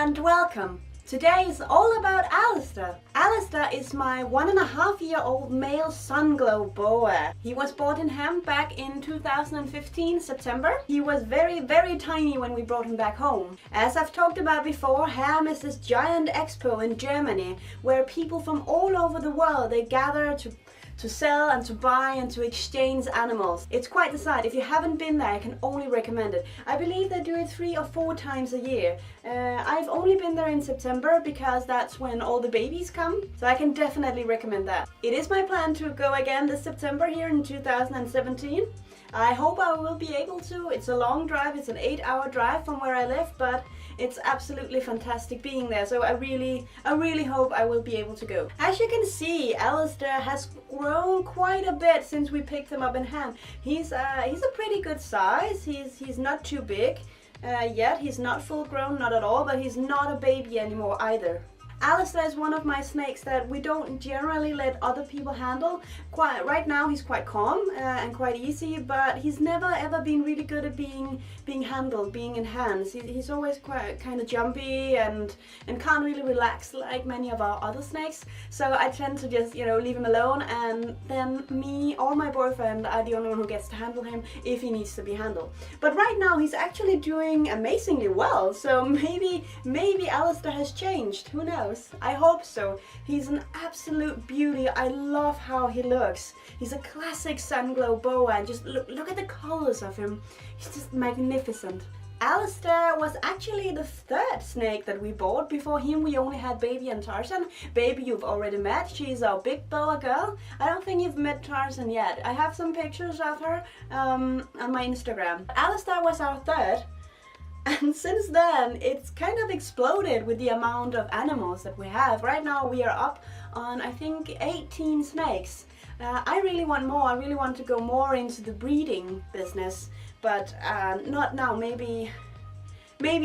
and welcome. Today is all about Alistair. Alistair is my 1.5-year-old male Sunglow Boa. He was bought in ham back in 2015 September. He was very tiny when we brought him back home. As I've talked about before, ham is this giant expo in Germany where people from all over the world, they gather to sell and to buy and to exchange animals. It's quite the sight. If you haven't been there, I can only recommend it. I believe they do it 3 or 4 times a year. I've only been there in September because that's when all the babies come, so I can definitely recommend that. It is my plan to go again this September here in 2017. I hope I will be able to. It's a long drive, it's an 8-hour drive from where I live, but it's absolutely fantastic being there, so I really hope I will be able to go. As you can see, Alistair has grown quite a bit since we picked him up in hand. He's a pretty good size. He's not too big yet. He's not full grown, not at all, but he's not a baby anymore either. Alistair is one of my snakes that we don't generally let other people handle. Right now he's quite calm and quite easy, but he's never ever been really good at being handled, being in hands. He's always quite kind of jumpy and can't really relax like many of our other snakes. So I tend to just, leave him alone, and then me or my boyfriend are the only one who gets to handle him if he needs to be handled. But right now he's actually doing amazingly well, so maybe Alistair has changed, who knows? I hope so. He's an absolute beauty. I love how he looks. He's a classic Sunglow Boa, and just look at the colors of him. He's just magnificent. Alistair was actually the 3rd snake that we bought. Before him we only had Baby and Tarzan. Baby you've already met. She's our big boa girl. I don't think you've met Tarzan yet. I have some pictures of her on my Instagram. Alistair was our 3rd. And since then, it's kind of exploded with the amount of animals that we have. Right now we are up on, I think, 18 snakes. I really want more. I really want to go more into the breeding business, but not now. Maybe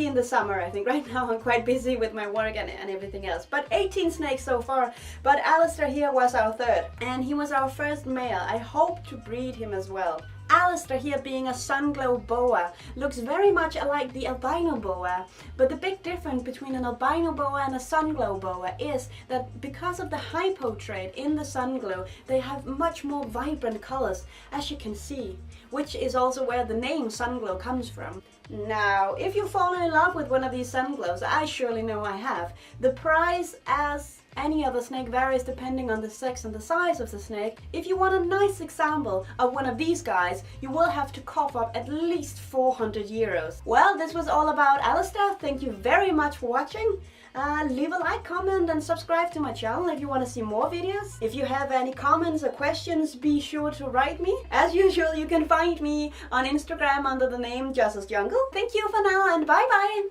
in the summer, I think. Right now I'm quite busy with my work and everything else. But 18 snakes so far. But Alistair here was our 3rd, and he was our first male. I hope to breed him as well. Alistair here, being a Sunglow Boa, looks very much alike the albino boa, but the big difference between an albino boa and a Sunglow Boa is that because of the hypo trait in the Sunglow, they have much more vibrant colors, as you can see, which is also where the name Sunglow comes from. Now, if you've fallen in love with one of these Sunglows, I surely know I have. The price, as any other snake, varies depending on the sex and the size of the snake. If you want a nice example of one of these guys, you will have to cough up at least 400 euros. Well, this was all about Alistair. Thank you very much for watching. Leave a like, comment and subscribe to my channel if you want to see more videos. If you have any comments or questions, be sure to write me. As usual, you can find me on Instagram under the name jossersjungle. Thank you for now, and bye bye!